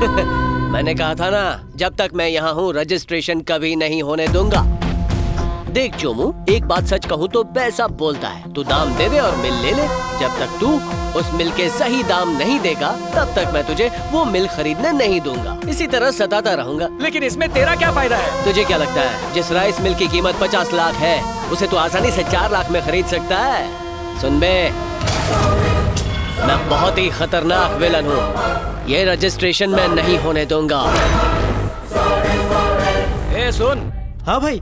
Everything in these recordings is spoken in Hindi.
मैंने कहा था ना, जब तक मैं यहाँ हूँ रजिस्ट्रेशन कभी नहीं होने दूंगा। देख चोमू, एक बात सच कहूँ तो पैसा बोलता है। तू दाम दे दे और मिल ले ले। जब तक तू उस मिल के सही दाम नहीं देगा, तब तक मैं तुझे वो मिल खरीदने नहीं दूंगा। इसी तरह सताता रहूंगा। लेकिन इसमें तेरा क्या फायदा है? तुझे क्या लगता है जिस राइस मिल की कीमत 50 लाख है, उसे तू आसानी से 4 लाख में खरीद सकता है? सुन बे, मैं बहुत ही खतरनाक विलन हूँ। ये रजिस्ट्रेशन मैं नहीं होने दूंगा। ए सुन। हाँ भाई।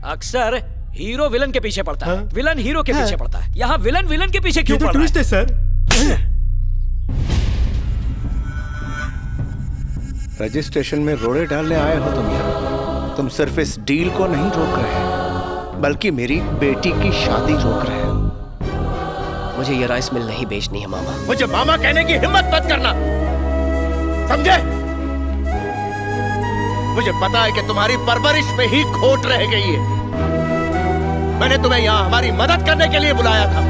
अक्सर हीरो विलन के पीछे पड़ता है, विलन हीरो के हाँ। पीछे पड़ता है। यहाँ विलन विलन के पीछे क्यों ये तो पड़ रहा ट्विस्ट है सर। रजिस्ट्रेशन में रोड़े डालने आए हो तुम यहाँ। तुम सिर्फ इस डील को नहीं रोक रहे, बल्कि मेरी बेटी की शादी रोक रहे हो। मुझे ये राइस मिल नहीं बेचनी है मामा। मुझे मामा कहने की हिम्मत मत करना, समझे? मुझे पता है कि तुम्हारी परवरिश में ही खोट रह गई है। मैंने तुम्हें यहाँ हमारी मदद करने के लिए बुलाया था।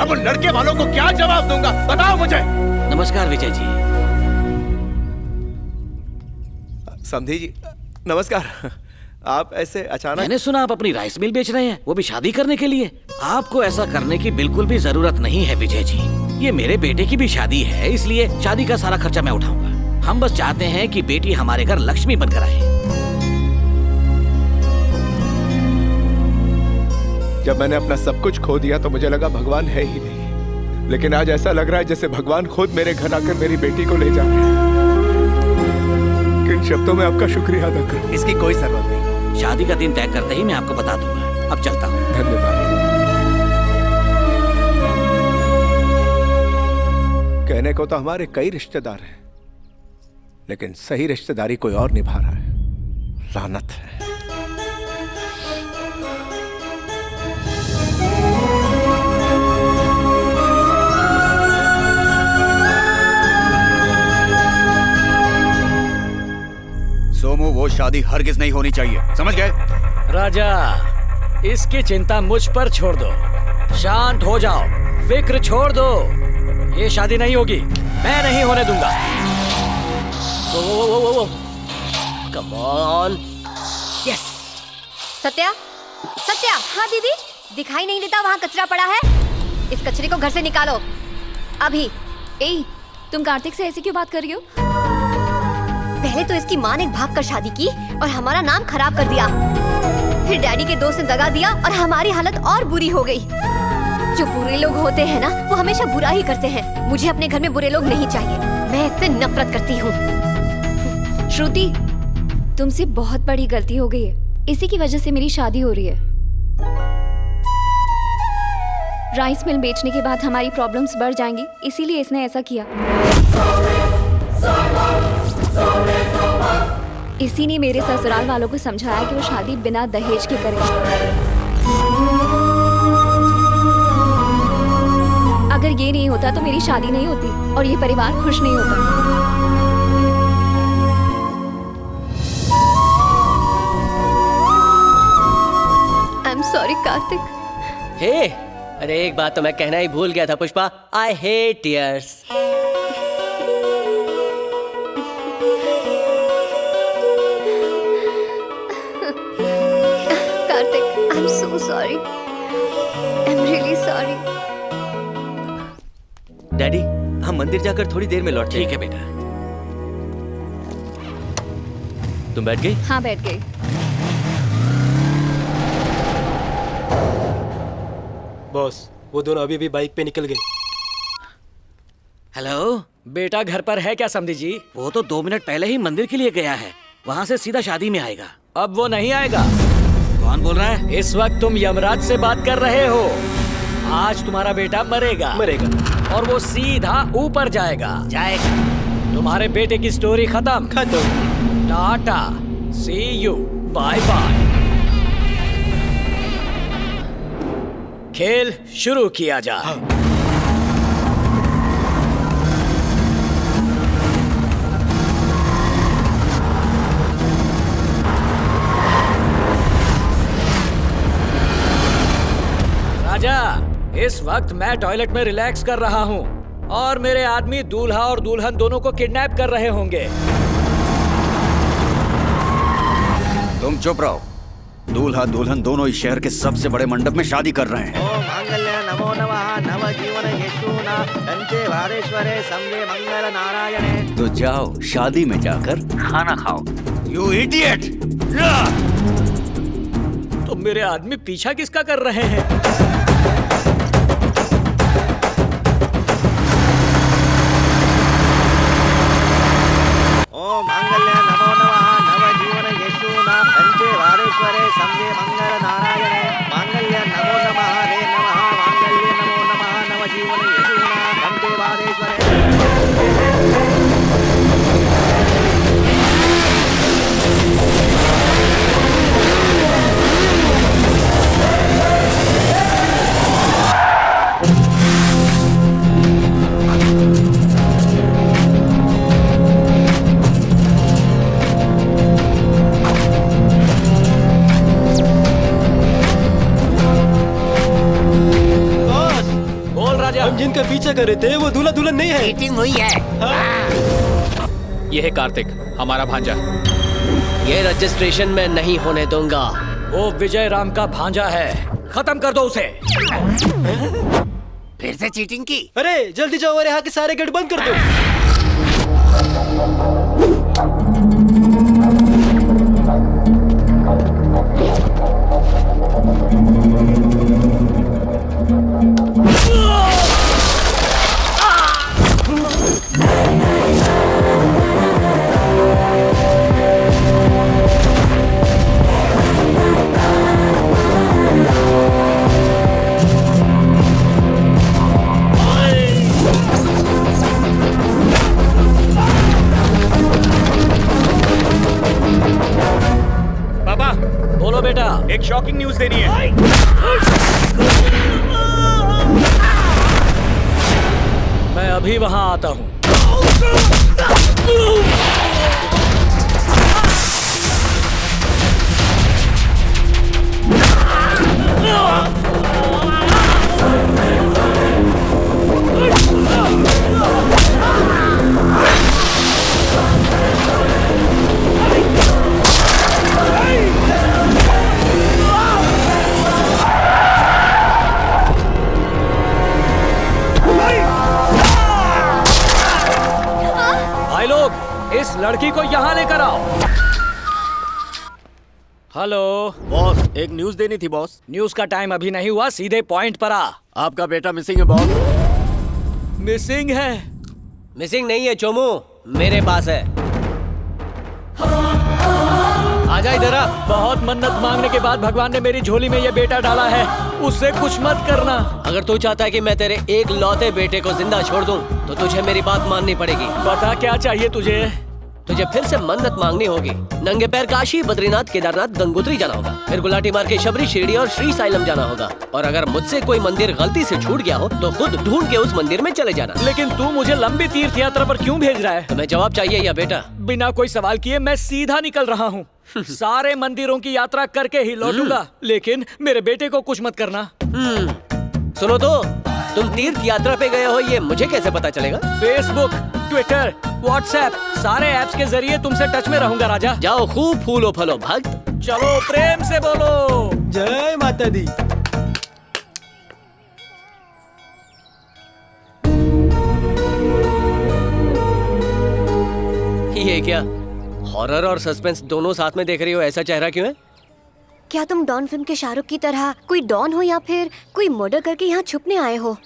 अब उन लड़के वालों को क्या जवाब दूंगा, बताओ मुझे। नमस्कार विजय जी। समधी जी नमस्कार। आप ऐसे अचानक? मैंने सुना आप अपनी राइस मिल बेच रहे हैं, वो भी शादी करने के लिए। आपको ऐसा करने की बिल्कुल भी जरूरत नहीं है विजय जी। ये मेरे बेटे की भी शादी है, इसलिए शादी का सारा खर्चा मैं उठाऊंगा। हम बस चाहते हैं कि बेटी हमारे घर लक्ष्मी बनकर आए। जब मैंने अपना सब कुछ खो दिया तो मुझे लगा भगवान है ही नहीं, लेकिन आज ऐसा लग रहा है जैसे भगवान खुद मेरे घर आकर मेरी बेटी को ले जा रहे हैं। किन शब्दों में आपका शुक्रिया अदा करूं? इसकी कोई जरूरत नहीं। शादी का दिन तय करते ही मैं आपको बता दूंगा। अब चलता हूँ। धन्यवाद। कहने को तो हमारे कई रिश्तेदार हैं, लेकिन सही रिश्तेदारी कोई और निभा रहा है। लानत है। सोमू, वो शादी हरगिज नहीं होनी चाहिए, समझ गए? राजा, इसकी चिंता मुझ पर छोड़ दो। शांत हो जाओ, फिक्र छोड़ दो। ये शादी नहीं होगी, मैं नहीं होने दूंगा। Come on. Yes. Satya, Satya. हाँ दीदी, दिखाई नहीं देता वहाँ कचरा पड़ा है? इस कचरे को घर से निकालो अभी। ए, तुम कार्तिक से ऐसे क्यों बात कर रही हो? पहले तो इसकी माँ ने भाग कर शादी की और हमारा नाम खराब कर दिया। फिर डैडी के दोस्त ने दगा दिया और हमारी हालत और बुरी हो गई। जो बुरे लोग होते हैं ना, वो हमेशा बुरा ही करते हैं। मुझे अपने घर में बुरे लोग नहीं चाहिए। मैं इससे नफरत करती हूँ। श्रुति, तुमसे बहुत बड़ी गलती हो गई है। इसी की वजह से मेरी शादी हो रही है। राइस मिल बेचने के बाद हमारी प्रॉब्लम्स बढ़ जाएंगी, इसीलिए इसने ऐसा किया। इसी ने मेरे ससुराल वालों को समझाया कि वो शादी बिना दहेज के करें। अगर ये नहीं होता तो मेरी शादी नहीं होती और ये परिवार खुश नहीं होता। I am sorry Kartik. Hey, अरे एक बात तो मैं कहना ही भूल गया था Pushpa. I hate tears. Kartik, I am so sorry. I am really sorry. Daddy, हम मंदिर जाकर थोड़ी देर में लौटते हैं। ठीक है बेटा। तुम बैठ गई? हाँ, बैठ गई। बॉस, वो दोनों अभी भी बाइक पे निकल गए। हेलो बेटा घर पर है क्या समधी जी? वो तो 2 मिनट पहले ही मंदिर के लिए गया है, वहाँ से सीधा शादी में आएगा। अब वो नहीं आएगा। कौन बोल रहा है? इस वक्त तुम यमराज से बात कर रहे हो। आज तुम्हारा बेटा मरेगा और वो सीधा ऊपर जाएगा। तुम्हारे बेटे की स्टोरी खत्म। टाटा, सी यू, बाय बाय। खेल शुरू किया जाए। राजा, इस वक्त मैं टॉयलेट में रिलैक्स कर रहा हूँ। और मेरे आदमी दूल्हा और दुल्हन दोनों को किडनैप कर रहे होंगे। तुम चुप रहो। दूल्हा दुल्हन दोनों इस शहर के सबसे बड़े मंडप में शादी कर रहे हैं। ओम मांगल्य नमो नमः नवजीवन यशूना कंचे वारेश्वरे सम्ये मंगल नारायणे। तो जाओ शादी में जाकर खाना खाओ। You idiot! तो मेरे आदमी पीछा किसका कर रहे हैं? ओम मांगल्य नमो नमः नवजीवन यशूना कंचे वारेश्वरे सम्ये मंगल नारायणे। मांगल्य नमो नमः रे नमः मांगल्य नमो नमः नवजीवन यशूना कंचे वारेश्वरे। बोल राजा। हम जिनका पीछा कर रहे थे वो दूल्हा दुल्हन नहीं है। मीटिंग हुई है। ये है कार्तिक, हमारा भांजा। ये रजिस्ट्रेशन मैं नहीं होने दूंगा। वो विजय राम का भांजा है, खत्म कर दो उसे। फिर से चीटिंग की? अरे जल्दी जाओ और यहाँ के सारे गेट बंद कर दो। पापा, बोलो बेटा। एक शॉकिंग न्यूज देनी है। मैं अभी वहां आता हूं। भाई लोग, इस लड़की को यहाँ लेकर आओ। हेलो बॉस, एक न्यूज देनी थी बॉस। न्यूज का टाइम अभी नहीं हुआ, सीधे पॉइंट पर आ। आपका बेटा मिसिंग है बॉस। मिसिंग है? मिसिंग नहीं है चोमू, मेरे पास है। आजा इधर आ। बहुत मन्नत मांगने के बाद भगवान ने मेरी झोली में ये बेटा डाला है, उससे कुछ मत करना। अगर तू चाहता है कि मैं तेरे एक लौते बेटे को जिंदा छोड़ दूं, तो तुझे मेरी बात माननी पड़ेगी। बता क्या चाहिए तुझे? तुझे फिर से मन्नत मांगनी होगी। नंगे पैर काशी, बद्रीनाथ, केदारनाथ, गंगोत्री जाना होगा। फिर गुलाटी मार के शबरी, शिरडी और श्री साइलम जाना होगा। और अगर मुझसे कोई मंदिर गलती से छूट गया हो तो खुद ढूंढ के उस मंदिर में चले जाना। लेकिन तू मुझे लंबी तीर्थ यात्रा पर क्यों भेज रहा है? तुम्हें जवाब चाहिए या बेटा? बिना कोई सवाल किए मैं सीधा निकल रहा हूँ। सारे मंदिरों की यात्रा करके ही लौटूंगा, लेकिन मेरे बेटे को कुछ मत करना। सुनो तो, तुम तीर्थ यात्रा पे गए हो ये मुझे कैसे पता चलेगा? फेसबुक, ट्विटर, व्हाट्सएप, सारे ऐप्स के जरिए तुमसे टच में रहूंगा राजा। जाओ खूब फूलो फलो भक्त। चलो प्रेम से बोलो जय माता दी। ये क्या, हॉरर और सस्पेंस दोनों साथ में देख रही हो? ऐसा चेहरा क्यों है? क्या तुम डॉन फिल्म के शाहरुख की तरह कोई डॉन हो या फिर कोई मर्डर करके यहाँ छुपने आए हो?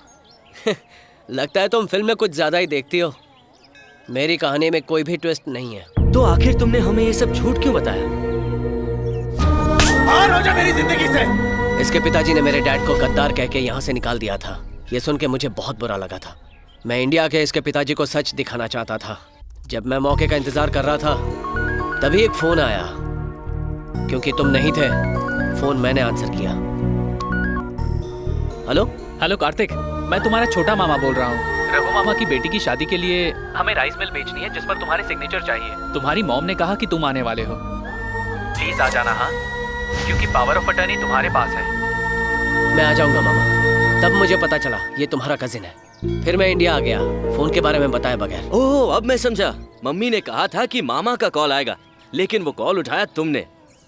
लगता है तुम फिल्म में कुछ ज्यादा ही देखती हो। मेरी कहानी में कोई भी ट्विस्ट नहीं है। तो आखिर तुमने हमें ये सब झूठ क्यों बताया? बाहर हो जा मेरी जिंदगी से। इसके पिताजी ने मेरे डैड को गद्दार कह के यहाँ से निकाल दिया था। ये सुन के मुझे बहुत बुरा लगा था। मैं इंडिया के इसके पिताजी को सच दिखाना चाहता था। जब मैं मौके का इंतजार कर रहा था तभी एक फोन आया। क्योंकि तुम नहीं थे, फोन मैंने आंसर किया। हेलो हेलो कार्तिक, मैं तुम्हारा छोटा मामा बोल रहा हूँ। रघु मामा की बेटी की शादी के लिए हमें राइस मिल बेचनी है जिस पर तुम्हारे सिग्नेचर चाहिए। तुम्हारी मॉम ने कहा कि तुम आने वाले हो। प्लीज आ जाना। हाँ, क्योंकि पावर ऑफ अटर्नी तुम्हारे पास है। मैं आ जाऊंगा मामा। तब मुझे पता चला ये तुम्हारा कजिन है। फिर मैं इंडिया आ गया, फोन के बारे में बताए बगैर। ओह, अब मैं समझा। मम्मी ने कहा था कि मामा का कॉल आएगा, लेकिन वो कॉल उठाया तुमने।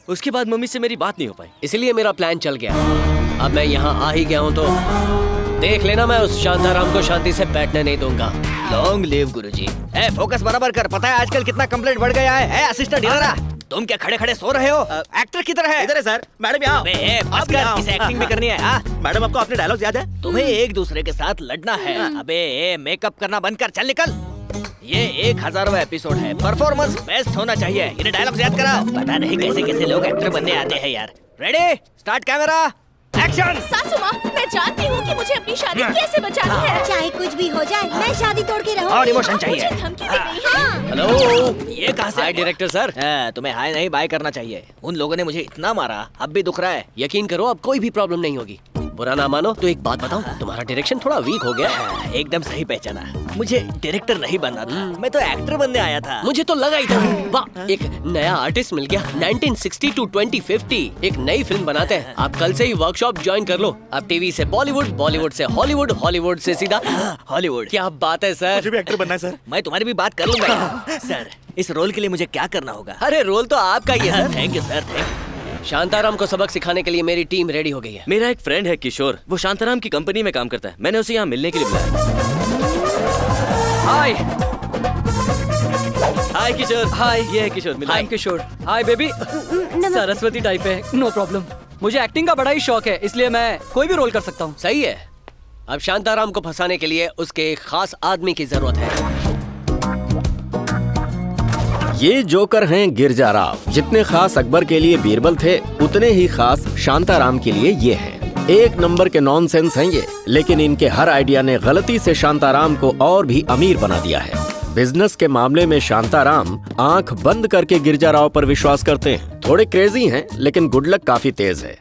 उसके बाद मम्मी से मेरी बात नहीं हो पाई, इसलिए मेरा प्लान चल गया। अब मैं यहाँ आ ही गया हूँ तो देख लेना, मैं उस शांताराम को शांति से बैठने नहीं दूंगा। लॉन्ग लिव गुरुजी। ए, फोकस बराबर कर। पता है आजकल कितना कंप्लेंट बढ़ गया है? असिस्टेंट इधर आ। तुम क्या खड़े खड़े सो रहे हो? एक्टर किधर है? इधर है सर। मैडम यहाँ। अबे, बस कर, इसे एक्टिंग भी करनी है। हाँ? मैडम, आपको अपने डायलॉग याद है? तुम्हें एक दूसरे के साथ लड़ना है। अबे, मेकअप करना बंद कर, चल निकल। ये 1000वां एपिसोड है, परफॉर्मेंस बेस्ट होना चाहिए। इन्हें डायलॉग याद कराओ। पता नहीं कैसे कैसे लोग एक्टर बनने आते हैं यार। Ready, start camera, action. सासू माँ, मैं जानती हूँ कि मुझे अपनी शादी कैसे बचानी है। चाहे कुछ भी हो जाए, मैं शादी तोड़ के रहूंगी। और इमोशन चाहिए। मुझे धमकी दे रही है। हेलो, ये कहाँ से? हाय डायरेक्टर सर। तुम्हें हाय नहीं बाय करना चाहिए। उन लोगों ने मुझे इतना मारा, अब भी दुख रहा है। यकीन करो, अब कोई भी प्रॉब्लम नहीं होगी। बुरा ना मानो तो एक बात बताऊं, तुम्हारा डायरेक्शन थोड़ा वीक हो गया। एकदम सही पहचाना। मुझे डायरेक्टर नहीं बनना था, मैं तो एक्टर बनने आया था। मुझे तो लगा ही था। वाह, एक नया आर्टिस्ट मिल गया। 1960 to 2050 एक नई फिल्म बनाते हैं। आप कल से ही वर्कशॉप ज्वाइन कर लो। अब टीवी से बॉलीवुड, बॉलीवुड से हॉलीवुड, हॉलीवुड से सीधा हॉलीवुड। क्या बात है सर। मुझे भी एक्टर बनना है सर। मैं तुम्हारी भी बात कर लूंगा। सर, इस रोल के लिए मुझे क्या करना होगा? अरे रोल तो आपका ही है sir. Thank you sir, thank you. Shantaram को सबक सिखाने के लिए मेरी टीम रेडी हो गई है। मेरा एक फ्रेंड है किशोर, वो शांताराम की कंपनी में काम करता है। मैंने उसे यहाँ मिलने के लिए बुलाया। हाय हाय किशोर। हाय, ये है किशोर। मिला। I am Kishore. Hi baby. Saraswati type है, नो प्रॉब्लम। मुझे एक्टिंग का बड़ा ही शौक है, इसलिए मैं कोई भी रोल कर सकता हूँ। सही है। अब शांताराम को फंसाने के लिए उसके एक खास आदमी की जरूरत है। ये जोकर हैं गिरजा राव। जितने खास अकबर के लिए बीरबल थे, उतने ही खास शांताराम के लिए ये हैं। एक नंबर के नॉनसेंस हैं ये, लेकिन इनके हर आइडिया ने गलती से शांताराम को और भी अमीर बना दिया है। बिजनेस के मामले में शांताराम आंख बंद करके गिरजा राव पर विश्वास करते हैं। थोड़े क्रेजी हैं, लेकिन गुड लक काफी तेज है।